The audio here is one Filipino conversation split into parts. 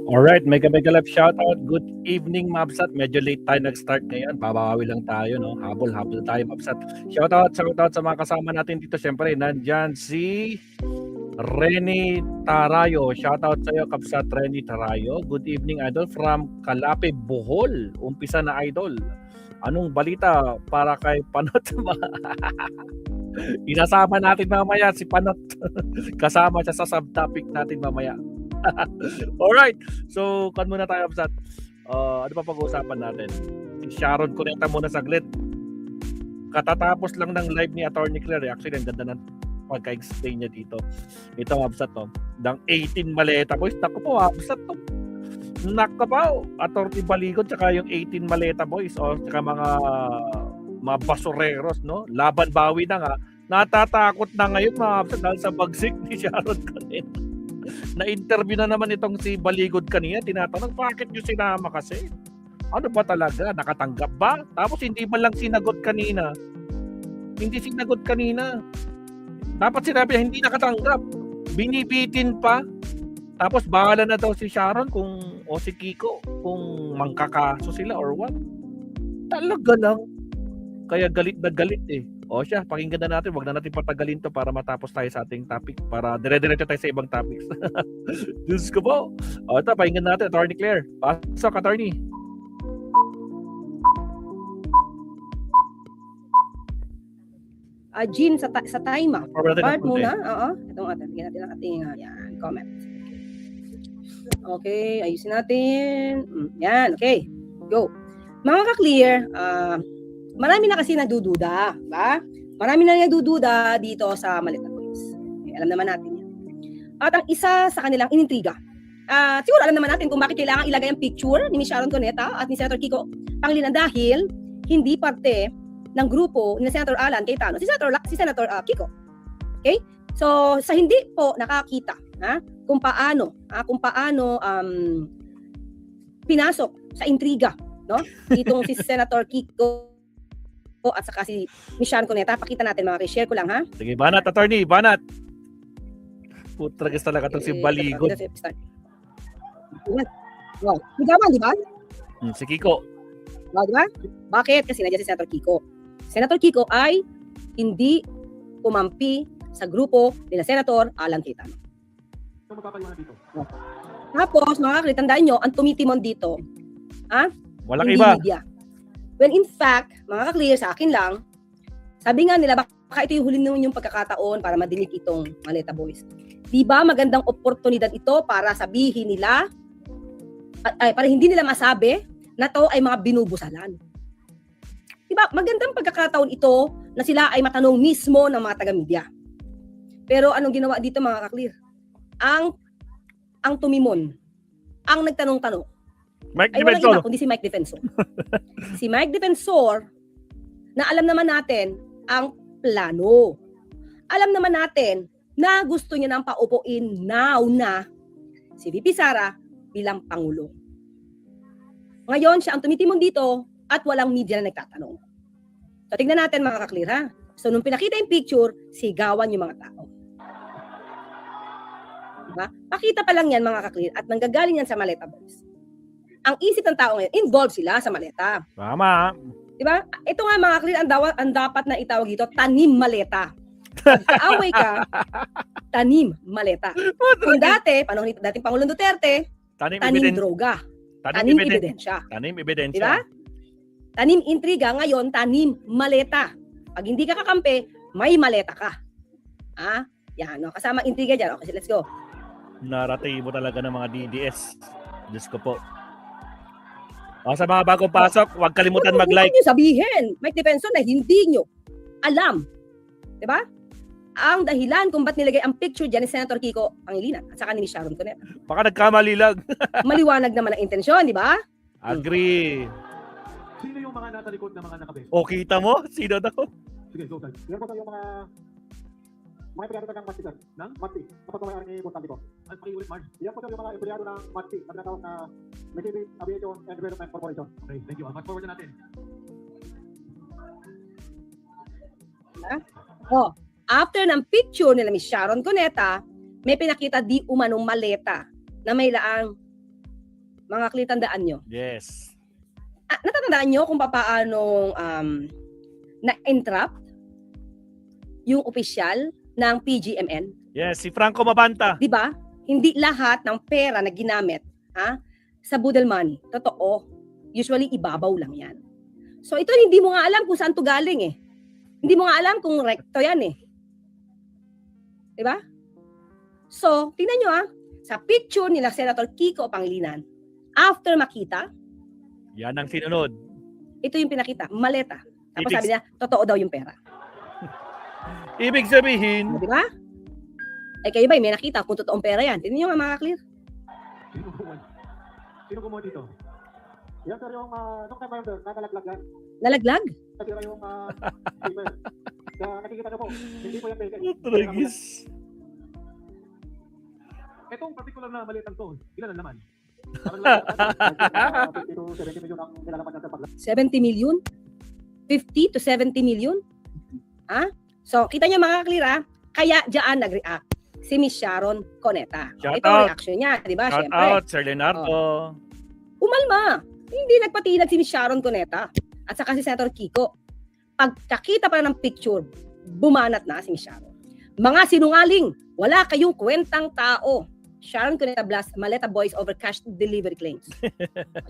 Alright, mega love shoutout. Good evening, Mabsat. Medyo late tayo nag-start ngayon. Babawi lang tayo, no? Habol tayo, Mabsat. Shoutout sa mga kasama natin dito. Siyempre, nandyan si Rene Tarayo. Shoutout sa iyo, Kapsat Rene Tarayo. Good evening, Idol. From Calape, Bohol. Umpisa na, Idol. Anong balita para kay Panot? Inasama natin mamaya si Panot. Kasama siya sa subtopic natin mamaya. Alright. So, kan muna tayo, Kapsat. Ano pa pag-uusapan natin? Si Sharon Cuneta muna saglit. Katatapos lang ng live ni Attorney Claire. Actually, ang ganda ng pagka-explain niya dito. Ito, Kapsat, no? Dang 18 maleta. Boys, naku po, Kapsat, to. Naka pa, Attorney Baligon, tsaka yung 18 maleta, boys. O, tsaka mga basureros, no? Laban bawi na nga. Natatakot na ngayon, mga Kapsat, dahil sa bagsik ni Sharon Cuneta. Na-interview na naman itong si Baligod kanina, tinatanong, bakit nyo sinama kasi? Ano ba talaga? Nakatanggap ba? Tapos hindi man lang sinagot kanina. Hindi sinagot kanina. Dapat sinabi na hindi nakatanggap. Binibitin pa. Tapos bahala na daw si Sharon o si Kiko kung mangkakaso sila or what. Talaga lang. Kaya galit na galit eh. O siya, pakinggan na natin. Huwag na natin patagalin to para matapos tayo sa ating topic. Para dire-diretso tayo sa ibang topics. Diyos ko po. O ito, pakinggan natin. Attorney Claire. Pasok, Attorney. Jean, sa time Bart muna. Oo. Itong atin. Bigyan natin ang ating comment. Okay, ayusin natin. Yan, okay. Go. Mga ka-clear, marami na kasi nagdududa, ba? Marami na nagdududa dito sa Maleta Boys. Okay, alam naman natin yan. At ang isa sa kanilang inintriga, siguro alam naman natin kung bakit kailangan ilagay ang picture ni Ms. Sharon Cuneta at ni Senator Kiko Pangilinan dahil hindi parte ng grupo ni Senator Alan Cayetano, si Senator Kiko. Okay? So, sa hindi po nakakita kung paano pinasok sa intriga, no? Itong si Senator Kiko at saka si Ms. Sharon Cuneta, pakita natin mga share ko lang ha. Sige, banat, Attorney, banat. Putragis talaga itong si Baligod. Wow, higawan, di ba? Si Kiko. Wow, di ba? Bakit? Kasi nandiyan si Senator Kiko. Senator Kiko ay hindi pumampi sa grupo nila Senator Alan Cayetano. Tapos, mga kaklit, tandaan nyo, ang tumitimon dito, Walang hindi iba. Media. When in fact, mga ka-clear sa akin lang, sabi nga nila, baka ito yung huli naman yung pagkakataon para madinig itong Maleta Boys. Di ba magandang oportunidad ito para sabihin nila, para hindi nila masabi na to ay mga binubusalan. Di ba magandang pagkakataon ito na sila ay matanong mismo ng mga taga-media. Pero anong ginawa dito mga ka-clear? Ang tumimon, ang nagtanong-tanong, Mike ay walang Defensor. iba kundi si Mike Defensor. Si Mike Defensor, na alam naman natin ang plano. Alam naman natin na gusto niya nang paupuin now na si VP Sara bilang Pangulo. Ngayon, siya ang tumitimon dito at walang media na nagtatanong. So, tignan natin mga ka-clear ha. So, nung pinakita yung picture, sigawan yung mga tao. Diba? Pakita pa lang yan mga ka-clear at nanggagaling yan sa Maleta Boys. Ang isip ng tao ngayon, involved sila sa maleta. Tama. Diba? Ito nga mga clear, ang dapat na itawag dito, tanim maleta. Pag-away ka, tanim maleta. Kung dati, panahon ni dating Pangulong Duterte, tanim droga. Tanim ebidensya. Tanim ebidensya. Diba? Tanim intriga, ngayon, tanim maleta. Pag hindi ka kakampi, may maleta ka. Yan, no? Kasama intriga dyan. Okay, let's go. Naratibo talaga ng mga DDS. Diyos ko po. Sa mga bagong pasok, huwag kalimutan mag-like. Huwag nyo sabihin, Mike Defensor, na hindi nyo alam. Diba? Ang dahilan kung ba't nilagay ang picture dyan ni Senator Kiko Pangilinan at saka ni Sharon Cuneta. Baka nagkamali lang. Maliwanag naman ang intensyon, di ba? Agree. Sino yung mga nasa likod ng mga nakabes? O, kita mo? Sino daw? Sige, go, sir. Yan po sir yung mga empleyado ng Matsi, sir. Ng Matsi. Kapag may ni Boss Santico. Ay, pakiulit, Marge. Yan po sir yung mga empleyado ng Matsi. Na tinatawag na Mercedes Aviation and Development Corporation. Okay, thank you. Fast forward na natin. After ng picture nila Miss Sharon Cuneta, may pinakita di umanong maleta na may laang Mga clear, tandaan nyo. Yes. Natatandaan nyo kung paano na-entrap yung opisyal ng PGMN? Yes, si Franco Mabanta. Di ba? Hindi lahat ng pera na ginamit sa Budel money. Totoo. Usually, ibabaw lang yan. So, ito hindi mo nga alam kung saan to galing eh. Hindi mo nga alam kung recto yan eh. Di ba? So, tingnan nyo sa picture nila Senator Kiko Pangilinan, after makita, Yan ang sinunod. ito yung pinakita, maleta. Tapos Ibig- sabi niya, totoo daw yung pera. Ibig sabihin, Di ba? Eh kayo ba, may nakita kung totoong pera yan. Tingnan nyo nga mga clear. Sino gumawa dito? Yan sir, yung nung time ba yun sir, nakalaglag yan. Nalaglag? Nasira yung paper. Kaya nakikita nyo po, hindi po yan peke. Tragis. Itong particular na maliit ang to, ilan ang laman? Parang lang, 50 to 70 million ang nilalaman yan sir pag 70 million? 50 to 70 million? So, kita niyo mga clear kaya diyan nag-react si Miss Sharon Cuneta. Shout Ito ang out. reaction niya, di ba? Shout Siyempre. out, Sir Leonardo. Umalma. Hindi nagpatinag si Miss Sharon Cuneta at saka si Senator Kiko. Pagkakita pa ng picture, bumanat na si Miss Sharon. Mga sinungaling, wala kayong kwentang tao. Sharon Cuneta blast Maleta Boys over cash delivery claims.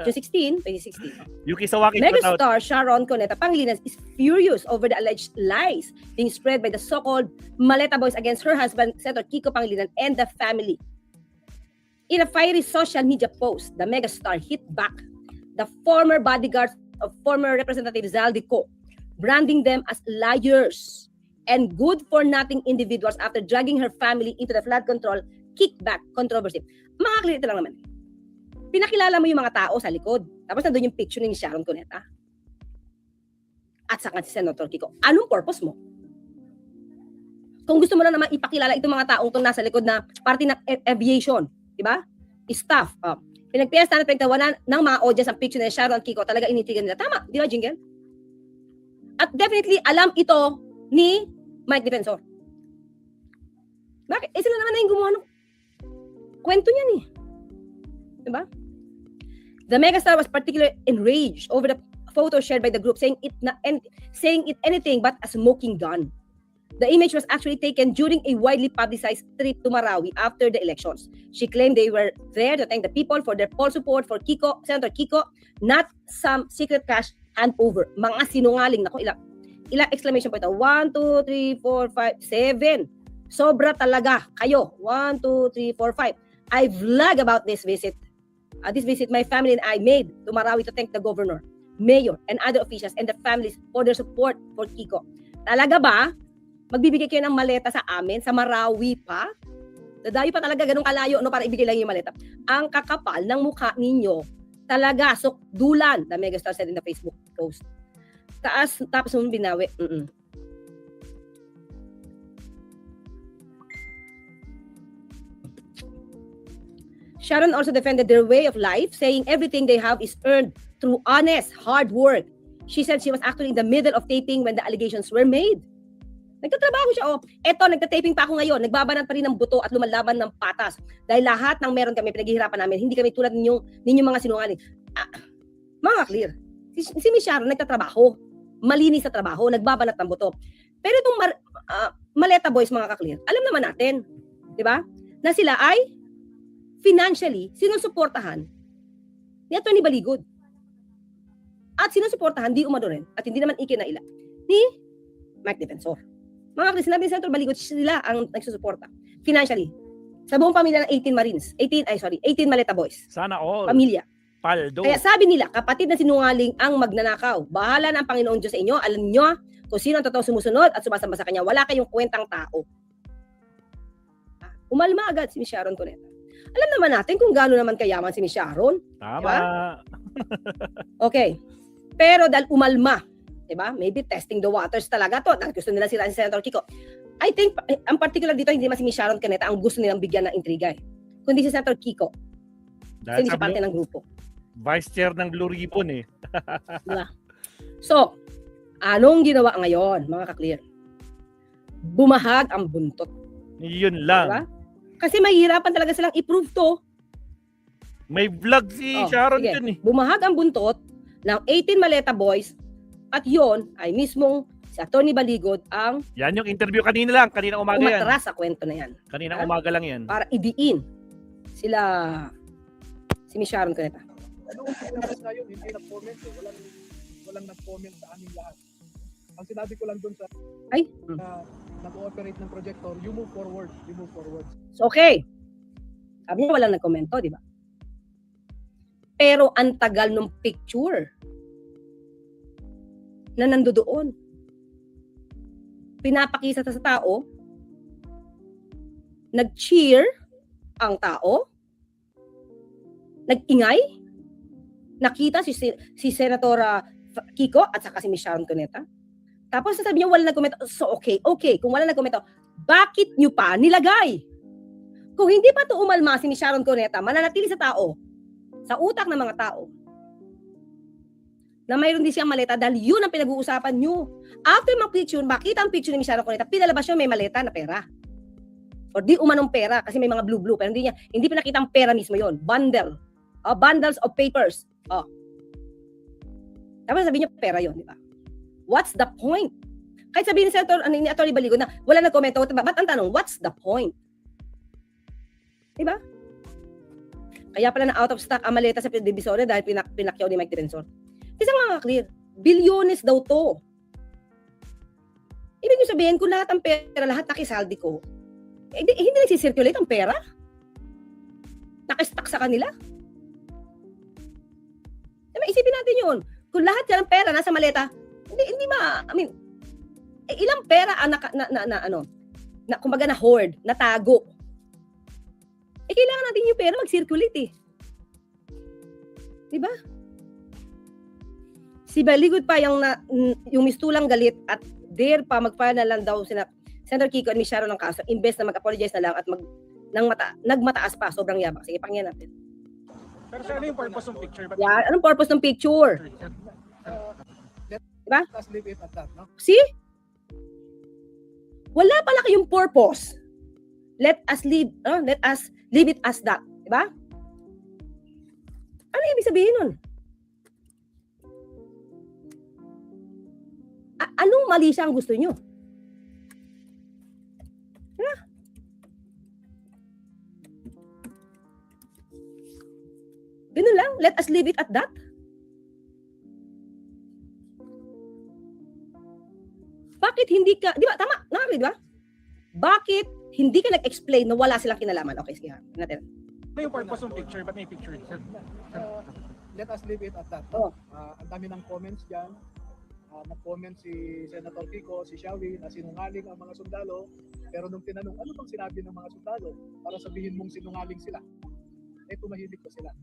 June 16, 2016. Yuki Sawaki put out. Megastar Sharon Cuneta Pangilinan is furious over the alleged lies being spread by the so-called Maleta Boys against her husband, Senator Kiko Pangilinan, and the family. In a fiery social media post, the megastar hit back the former bodyguards of former Representative Zaldico, branding them as liars and good-for-nothing individuals after dragging her family into the flood control kickback controversy. Mga clear ito lang naman. Pinakilala mo yung mga tao sa likod. Tapos nandun yung picture ni Sharon Cuneta. At saka si Senator Kiko. Anong purpose mo? Kung gusto mo na naman ipakilala itong mga taong itong nasa likod na party ng aviation, di ba? Staff. Pinagpiesta na pinagtawanan ng mga audience ang picture ni Sharon Kiko. Talaga initigan nila. Tama, di ba, Jingle? At definitely, alam ito ni Mike Defensor. Bakit? Sila naman na yung gumawa ng kwento niyan eh. Diba? The megastar was particularly enraged over the photo shared by the group saying it anything but a smoking gun. The image was actually taken during a widely publicized trip to Marawi after the elections. She claimed they were there to thank the people for their full support for Kiko, Senator Kiko, not some secret cash handover. Mga sinungaling. Naku, ilang exclamation point. 1, 2, 3, 4, 5, 7. Sobra talaga kayo. 1, 2, 3, 4, 5. I vlog about this visit. This visit my family and I made to Marawi to thank the governor, mayor, and other officials and their families for their support for Kiko. Talaga ba? Magbibigay kayo ng maleta sa amin, sa Marawi pa? Dadayo pa talaga ganun kalayo para ibigay lang yung maleta. Ang kakapal ng mukha ninyo, talaga, sukdulan, the megastar said in the Facebook post. Tapos yung binawi. Sharon also defended their way of life, saying everything they have is earned through honest, hard work. She said she was actually in the middle of taping when the allegations were made. Nagtatrabaho siya. Eto, nagtataping pa ako ngayon. Nagbabanat pa rin ng buto at lumalaban ng patas. Dahil lahat ng meron kami, pinaghihirapan namin. Hindi kami tulad ninyong mga sinungaling. Mga clear. Si Miss Sharon nagtatrabaho. Malinis sa trabaho. Nagbabanat ng buto. Pero itong Maleta Boys, mga ka-clear, alam naman natin. Di ba? Na sila ay financially, sinusuportahan ni Atty. Baligod. At sinusuportahan, di umano rin, at hindi naman ikinaila, ni Mike Defensor. Mga kasi sinabi ni Senator Baligod, sila ang nagsusuporta financially. Sa buong pamilya ng 18 Maleta Boys. Sana all. Pamilya. Paldo. Kaya sabi nila, kapatid na sinungaling ang magnanakaw. Bahala na ang Panginoon Diyos sa inyo. Alam nyo kung sino ang totoo sumusunod at sumasamba sa kanya. Wala kayong kwentang tao. Umalma agad si Miss Sharon Cuneta. Alam naman natin kung gaano naman kayaman si Miss Sharon. Tama. Diba? Okay. Pero dahil umalma, diba? Maybe testing the waters talaga to. Gusto nila sila si Senator Kiko. I think, ang particular dito, hindi naman si Miss Sharon Cuneta ang gusto nilang bigyan ng intriga. Kundi si Senator Kiko. Kasi hindi siya parte ng grupo. Vice Chair ng Blue Ribbon eh. Diba? So, anong ginawa ngayon, mga ka-clear? Bumahag ang buntot. Yun lang. Diba? Kasi mahihirapan talaga silang i-prove to. May vlog si Oh, Sharon sige. dyan eh. Bumahag ang buntot ng 18 Maleta Boys at yon ay mismong si Atty. Baligod ang Yan yung interview kanina lang. Kanina umaga yan. umatras sa kwento na yan Kanina Ha? umaga lang yan. para idiin sila si Miss Sharon Cuneta. Noong pinabas na yun, hindi nag-comment eh. Walang nag-comment sa aming lahat. Ang sinabi ko lang dun sa Ay, na nag-ooperate ng projector, you move forward. So, okay. Sabi niya walang nagkomento, di ba? Pero ang tagal ng picture na nandoon. Pinapakita sa tao, nag-cheer ang tao, nag-ingay, nakita si Senator Kiko at saka si Miss Sharon Cuneta. Tapos sabi niya wala nagkomento. So okay, kung wala nagkomento, bakit niyo pa nilagay? Kung hindi pa to umalma si Miss Sharon Cuneta, mananatili sa tao, sa utak ng mga tao, na mayroon din siyang maleta dahil yun ang pinag-uusapan niyo. After mag-picture, makita ang picture ni Miss Sharon Cuneta, pinalabas niya may maleta na pera. O di umanong pera kasi may mga blue-blue, pero hindi pinakita ang pera mismo yon. Bundle. Bundles of papers. Tapos sabi niya pera yon, di ba? What's the point? Kahit sabihin ni Atty. Baligod na wala nagkomento, ba't ang tanong, what's the point? Di ba? Kaya pala na out of stock ang maleta sa Divisoria dahil pinakyaw ni Mike Tensor. Kasi mga clear, bilyones daw to. Ibig nyo sabihin, kung lahat ang pera, lahat nakisaldi ko, hindi nagsisirculate ang pera? Nakastock sa kanila? Diba, isipin natin yun. Kung lahat yan ang pera nasa maleta, ilang pera ang kumbaga na hoard, natago. Kailangan natin yung pera mag-circulate eh. Diba? Si Baligod pa yung mistulang galit at dare pa mag-file na lang daw Senator Kiko at Miss Sharon ng kaso, imbes na mag-apologize na lang at nagmataas pa, sobrang yabang. Sige, pakinggan natin. Pero ano yung purpose ng picture? Yan, anong purpose ng picture? Diba? Let's leave it at that, no? See? Wala pala kayong purpose. Let us leave it as that. Diba? Ano ibig sabihin nun? Anong mali siya ang gusto nyo? Diba? Ganun lang. Let us leave it at that. Bakit hindi ka, di ba, tama, nakakali, di ba? Bakit hindi ka nag-explain na wala silang kinalaman? Okay, sige, natin. Ano yung purpose ng picture? Ba't may picture? Let us leave it at that. Oh. Ang dami ng comments dyan. Nag-comment si Senator Kiko, si Shawi, na sinungaling ang mga sundalo. Pero nung tinanong, ano bang sinabi ng mga sundalo para sabihin mong sinungaling sila? Tumahimik ko sila.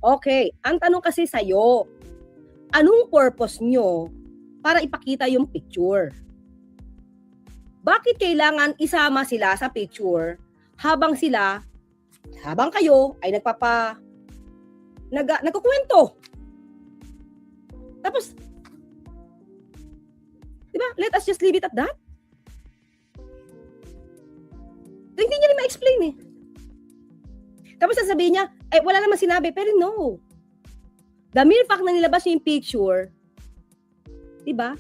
Okay, ang tanong kasi sa'yo, anong purpose nyo para ipakita yung picture? Bakit kailangan isama sila sa picture habang kayo ay nagkukwento? Tapos, diba? Let us just leave it at that. So, hindi niya rin ma-explain eh. Tapos sasabihin niya, wala naman sinabi, pero no. The mere fact na nilabas niya yung picture, diba?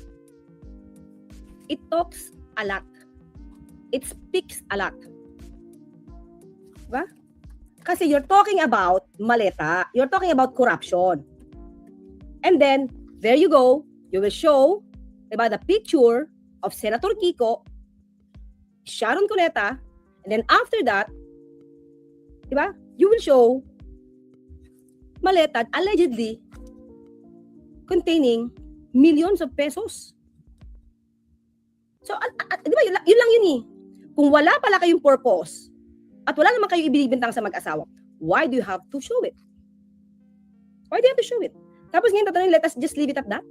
It talks a lot. It speaks a lot. Diba? Kasi you're talking about maleta. You're talking about corruption. And then, there you go. You will show, diba, the picture of Senator Kiko, Sharon Cuneta, and then after that, diba, you will show maleta allegedly containing millions of pesos. So, diba, yun lang yun eh. Kung wala pala kayong purpose at wala naman kayong ibinibintang sa mag-asawa, why do you have to show it? Why do you have to show it? Tapos ngayon tatanungin, let us just leave it at that?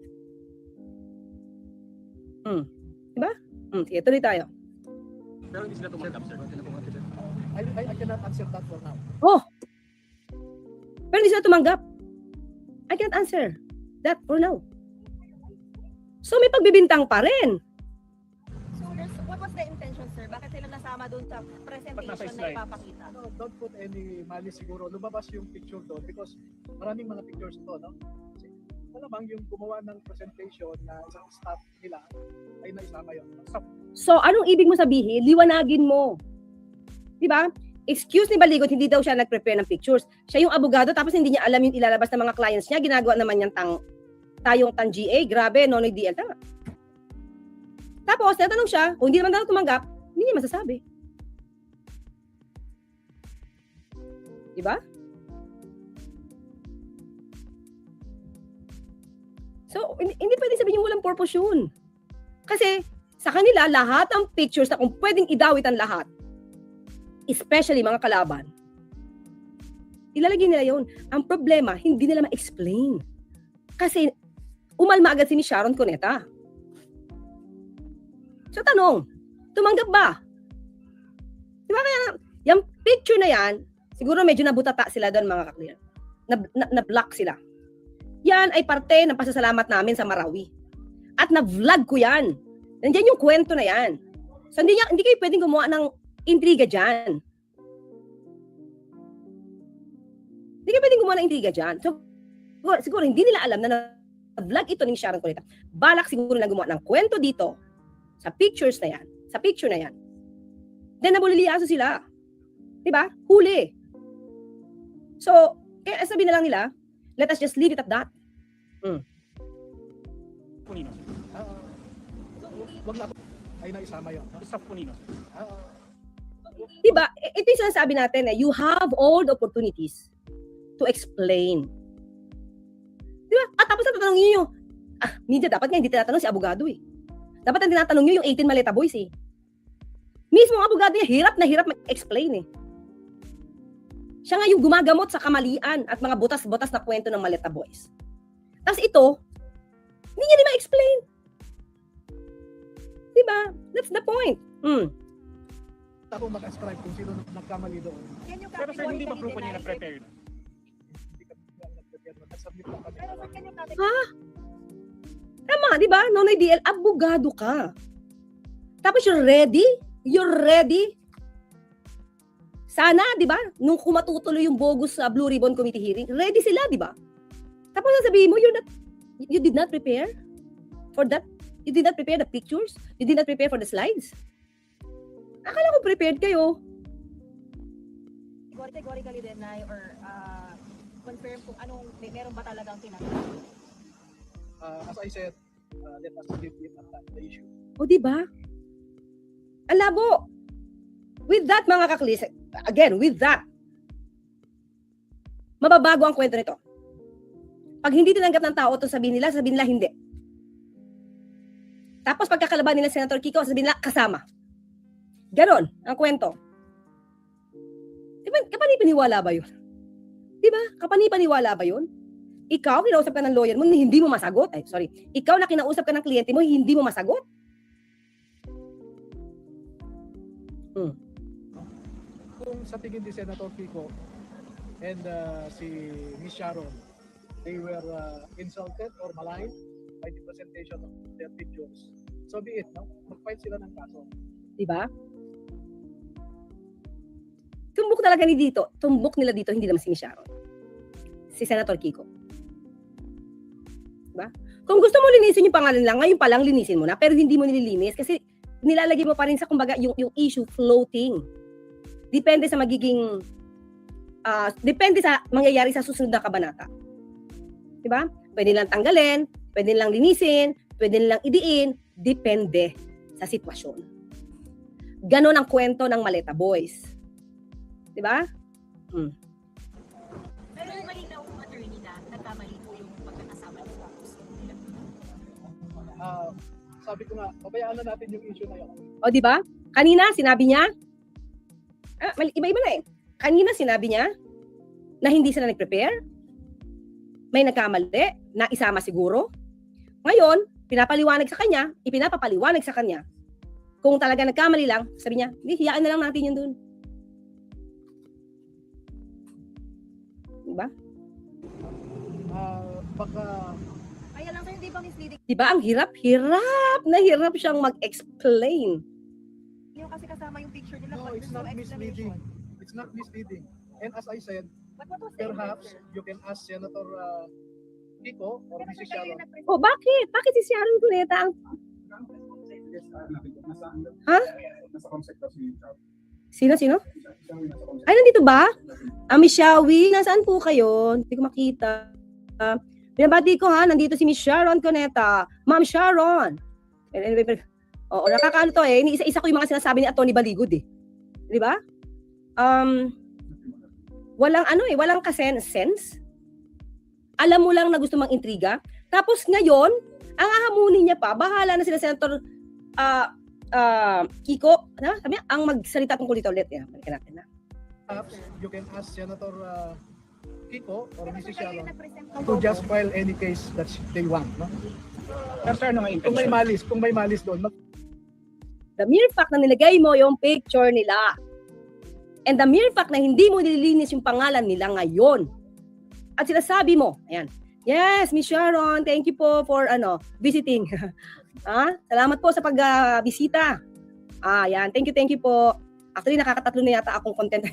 Diba? Sige, tuloy tayo. Pero hindi sila tumanggap, sir. I cannot answer that for now. Oh! Pero hindi sila tumanggap. I can't answer that for now. So may pagbibintang pa rin. So what was the intention, sir? Bakit sila nasama doon dun sa nasa presentation na slide? ipapakita. No, don't put any malice siguro. Lumabas yung picture doon because maraming mga pictures to, no? Kasi malamang yung gumawa ng presentation na isang staff nila ay naisama yun. So, anong ibig mo sabihin? Liwanagin mo. Di ba? Excuse ni Baligot, hindi daw siya nag-prepare ng pictures. Siya yung abogado, tapos hindi niya alam yung ilalabas ng mga clients niya. Ginagawa naman niyang tayong GA. Grabe, Nonoy DL. Tama. Tapos, natanong siya, kung hindi naman daw tumanggap, hindi niya masasabi. Di ba? So, hindi pwedeng sabihin yung walang purpose yun. Kasi, sa kanila, lahat ng pictures na kung pwedeng idawit ang lahat, especially mga kalaban, ilalagay nila yun. Ang problema, hindi nila ma-explain. Kasi, umalma agad si Miss Sharon Cuneta. So, tanong, tumanggap ba? Di ba kaya, yung picture na yan, siguro medyo nabutata sila doon mga kakliyan. Na-block sila. Yan ay parte ng pasasalamat namin sa Marawi. At na-vlog ko yan. Nandiyan yung kwento na yan. So, hindi kayo pwedeng gumawa ng intriga dyan. Hindi kayo pwedeng gumawa ng intriga dyan. So, siguro hindi nila alam na na-vlog ito ni Sharon Cuneta. Balak siguro na gumawa ng kwento dito sa pictures na yan. Sa picture na yan. Then, nabuliliaso sila. Diba? Huli. So, kaya sabi na lang nila, let us just leave it at that. Punino. Wag na ay naisama yun. No? Staff Punino. Diba? Ito yung sinasabi natin you have all the opportunities to explain. Diba? At tapos natatanong nyo yung, media dapat nga hindi tinatanong si abogado eh. Dapat ang tinatanong nyo yung 18 Maleta Boys eh. Mismo ang abogado niya, hirap na hirap mag-explain eh. Siya nga yung gumagamot sa kamalian at mga butas-butas na kwento ng Maleta Boys. Tapos ito, hindi niya din ma-explain. Diba? That's the point. Ako mag-ascribe kung sino nagkamali doon. Can you Pero sir, hindi ba categorically proof niya deny na prepare? Hindi kami nag-prepare. Nag-submit lang kami. Pero sir, can you categorically Tama, di ba? Nonoy DL, abogado ka. Tapos you're ready? You're ready? Sana, di ba? Nung kumatutuloy yung bogus sa Blue Ribbon Committee hearing, ready sila, di ba? Tapos sabihin mo, you did not prepare for that? You did not prepare the pictures? You did not prepare for the slides? Akala ko prepared kayo. categorically deny or confirm kung anong meron ba talagang tinatawag? As I said, let us leave it at that, the issue. O, di ba? Ang labo. With that, mga kaklis, again, with that, mababago ang kwento nito. Pag hindi tinanggap ng tao ito, sabihin nila hindi. Tapos pagkakalaban nila Senator Kiko, sabihin nila kasama. Ganon ang kwento. Diba, kapani-paniwala ba yun? Diba? Kapani-paniwala ba yun? Ikaw, kinausap ka ng lawyer mo, hindi mo masagot. Ikaw na kinausap ka ng kliyente mo, hindi mo masagot. Kung sa tingin ni Senator Kiko and si Miss Sharon, they were insulted or maligned by the presentation of their pictures, so be it, no? Mag-fight sila ng kaso. Diba? Tumbok nila dito, hindi naman si Miss Sharon. Si Senator Kiko. Diba? Kung gusto mo linisin yung pangalan lang, ngayon pa lang linisin mo na, pero hindi mo nililinis kasi nilalagay mo pa rin sa kumbaga yung issue floating. Depende sa magiging depende sa mangyayari sa susunod na kabanata. Diba? Pwede lang tanggalin, pwede lang linisin, pwede lang idiin, depende sa sitwasyon. Ganon ang kwento ng Maleta Boys. Diba? Pero yung malinaw kung attorney na nagkamali po yung pagkakasama ng tapos. Sabi ko nga, pabayaan na natin yung issue na yun. O diba? Kanina sinabi niya, iba-iba na eh. Kanina sinabi niya na hindi sila nag-prepare, may nagkamali, na isama siguro. Ngayon, pinapaliwanag sa kanya, ipinapapaliwanag sa kanya. Kung talaga nagkamali lang, sabi niya, hiyaan na lang natin yun dun. Diba? Baka Kaya lang sir, hindi ba misleading Diba? Ang hirap na hirap siyang mag-explain. yung kasi kasama yung picture nila? no, it's not misleading. It's not misleading. And as I said, But what was the perhaps investor? you can ask Senator Kiko or Pero Mrs. sir, kayo Sharon. nag-present. Oh, bakit? Bakit si Sharon Cuneta ang... Ha? Nasa concept daw si Sharon. Sino? Ay, nandito ba? Miss Shawi, nasaan po kayo? Hindi ko makita. Binabati ko ha, nandito si Miss Sharon Cuneta. Ma'am Sharon. Anyway, oo, nakakaano to eh. Isa-isa ko yung mga sinasabi ni Atty. Baligod eh. Di ba? Walang sense. Alam mo lang na gusto mang intriga. Tapos ngayon, ang ahamunin niya pa, bahala na sila Senator Kiko, sabi niya, ang magsalita tungkol dito ulit. Balikan natin na. Perhaps you can ask Senator Kiko or Pero Mrs. sir, kayo Sharon nag-present. to just file any case that they want. No? Sir, ano nga Kung may malis doon, The mere fact na nilagay mo yung picture nila and the mere fact na hindi mo nililinis yung pangalan nila ngayon at sinasabi mo, ayan, yes, Miss Sharon, thank you po for visiting. Salamat po sa pagbisita. Yan, thank you po. Actually, nakakatatlo na yata akong content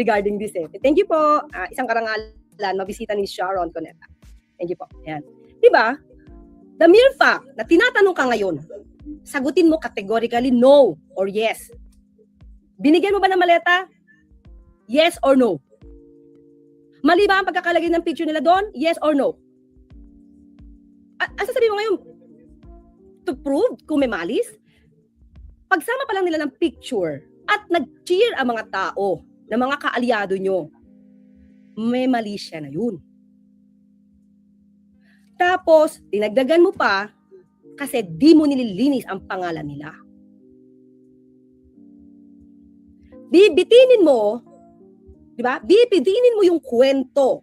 regarding this eh. Thank you po. Isang karangalan, mabisita ni Sharon Cuneta. Thank you po. Ayan. Diba? The mere fact na tinatanong ka ngayon, sagutin mo categorically no or yes. Binigyan mo ba ng maleta? Yes or no? Mali ba ang pagkakalagay ng picture nila doon? Yes or no? Ang sasabihin mo ngayon, to prove kung may malis, pagsama pa lang nila ng picture at nag-cheer ang mga tao na mga kaalyado nyo, may mali siya na yun. Tapos, dinagdagan mo pa kasi di mo nililinis ang pangalan nila. Bibitinin mo, di ba? Bibitinin mo yung kwento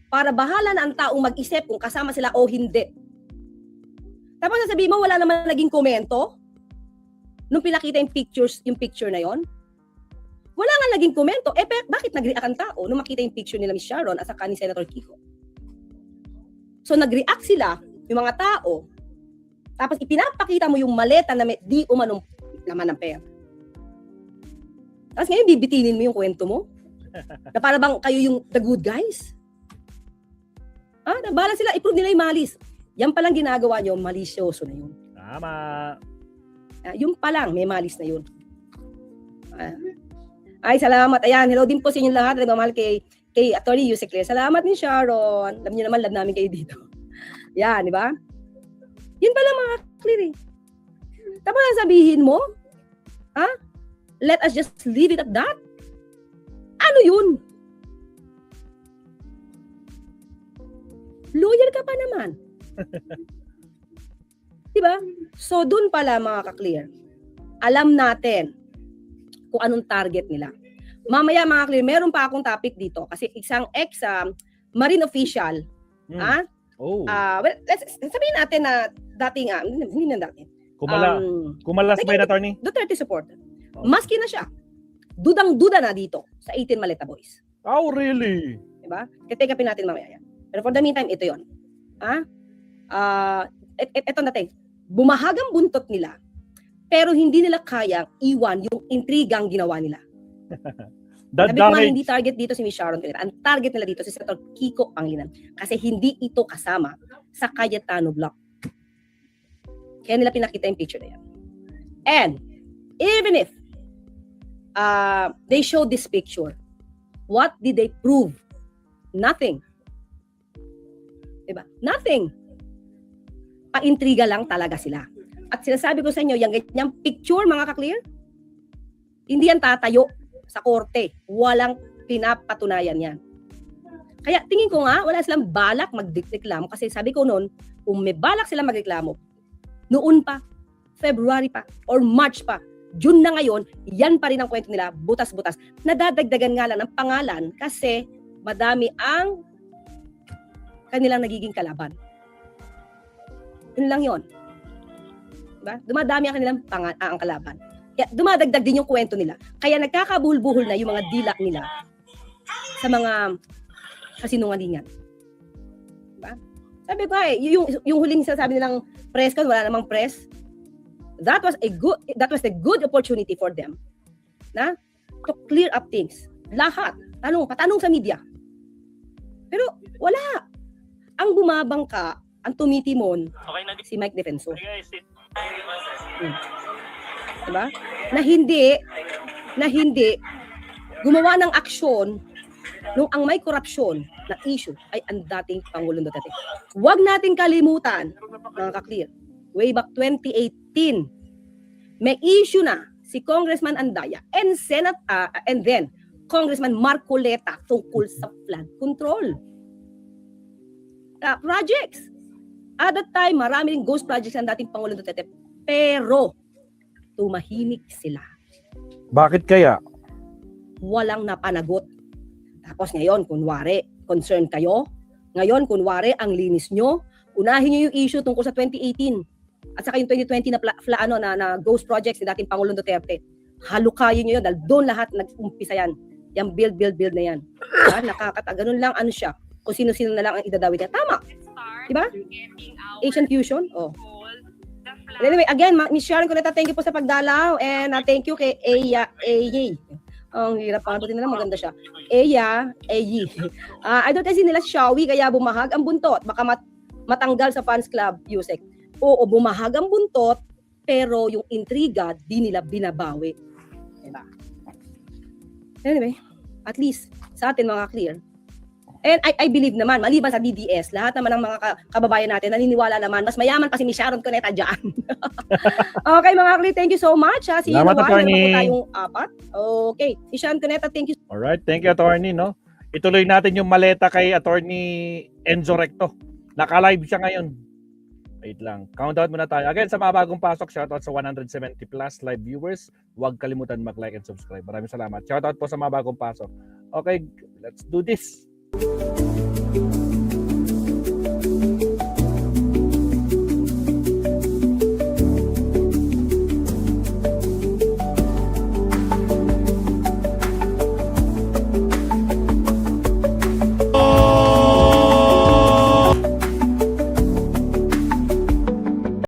para bahala na ang taong mag-isip kung kasama sila o hindi. Tapos sasabihin mo, wala naman naging komento nung pinakita yung picture na yon. Wala nga naging komento. Bakit nag-react ang tao nung makita yung picture nila Miss Sharon at saka ni Senator Kiko? So nag-react sila, yung mga tao, tapos ipinapakita mo yung maleta na may di umanong laman ng pera. Tapos ngayon bibitinin mo yung kwento mo? Na para bang kayo yung the good guys? Nabala sila, i-prove nila yung malis. Yan palang ginagawa nyo, malisyoso na yun. Tama. Yung palang, may malis na yun. Ay, salamat. Ayan, hello din po sa inyong lahat. Nagmamahal kay Atty. Yusek Claire. Salamat ni Sharon. Alam niyo naman, love namin kayo dito. Yan, di ba? Yun pala mga clear eh. Tapos sabihin mo, let us just leave it at that? Ano yun? Loyal ka pa naman. Diba? So, dun pala mga ka-clear, alam natin kung anong target nila. Mamaya mga clear, meron pa akong topic dito kasi isang ex-marine official, Oh. well, sabihin natin na dating, hindi na dati. Kumalas ba yun, attorney? Duterte supporter. Oh. Maski na siya. Dudang-duda na dito sa 18 Maleta Boys. Oh, really? Diba? Take-upin natin mamaya yan. Pero for the meantime, ito yon. Ito natin. Bumahagang buntot nila, pero hindi nila kayang iwan yung intrigang ginawa nila. Sabi ko nga, hindi target dito si Miss Sharon Cuneta. Ang target nila dito si Senator Kiko Pangilinan. Kasi hindi ito kasama sa Cayetano Block. Kaya nila pinakita yung picture na yan. And, even if they showed this picture, what did they prove? Nothing. Diba? Nothing. Paintriga lang talaga sila. At sinasabi ko sa inyo, yung ganyang picture, mga ka-clear, hindi yan tatayo sa korte. Walang pinapatunayan yan. Kaya tingin ko nga, wala silang balak magreklamo kasi sabi ko noon, kung may balak sila magreklamo, noon pa, February pa, or March pa, June na ngayon, yan pa rin ang kwento nila, butas-butas. Nadadagdagan nga lang ng pangalan kasi madami ang kanilang nagiging kalaban. Yun lang yun. Diba? Dumadami ang kanilang ang kalaban. Kaya dumadagdag din yung kwento nila. Kaya nagkakabuhol-buhol na yung mga dilak nila sa mga kasinungalingan. Diba? Sabi ko yung huling sasabi nilang press con, wala namang press. That was the good opportunity for them na to clear up things. Lahat. Patanong sa media. Pero wala. Ang bumabangka, ang tumitimon, si Mike Defensor. Diba? Na hindi gumawa ng aksyon nung ang may korupsyon na issue ay ang dating Pangulong Duterte. Huwag nating kalimutan, mga ka-clear, way back 2018, may issue na si Congressman Andaya and then Congressman Marcoleta tungkol sa flood control. Projects. At that time, marami ring ghost projects ang dating Pangulong Duterte. Pero, tumahimik sila. Bakit kaya? Walang napanagot. Tapos ngayon, kunwari, concerned kayo. Ngayon, kunwari, ang linis nyo. Unahin nyo yung issue tungkol sa 2018. At saka yung 2020 na ghost projects ni dating Pangulong Duterte. Halukayin nyo yun dahil doon lahat nag-umpisa yan. Yung build na yan. Diba? Ganun lang ano siya. Kung sino-sino na lang ang idadawit niya. Tama. Diba? Asian Fusion. Oh. Anyway, again, Miss Sharon Cuneta, thank you po sa pagdalaw. And thank you kay Eya. Ang hirap pangabutin nila, maganda siya. Eyi. I don't kasi nila si Shawi, kaya bumahag ang buntot. Baka matanggal sa fans club, Yusek. Oo, bumahag ang buntot, pero yung intriga, di nila binabawi. Diba? Anyway, at least, sa atin mga clear. And I believe naman, maliban sa DDS, lahat naman ng mga kababayan natin, naniniwala naman, mas mayaman pa si Miss Sharon Cuneta dyan. Okay mga clear, thank you so much. See you Salamat, naman. attorney. Meron po tayong 4. Okay, Miss Sharon Cuneta, thank you. Alright, thank you, attorney, no? Ituloy natin yung maleta kay attorney Enzo Recto. Naka-live siya ngayon. Wait lang. Countdown muna tayo. Again, sa mga bagong pasok, shoutout sa 170 plus live viewers. Huwag kalimutan mag-like and subscribe. Maraming salamat. Shoutout po sa mga bagong pasok. Okay, let's do this.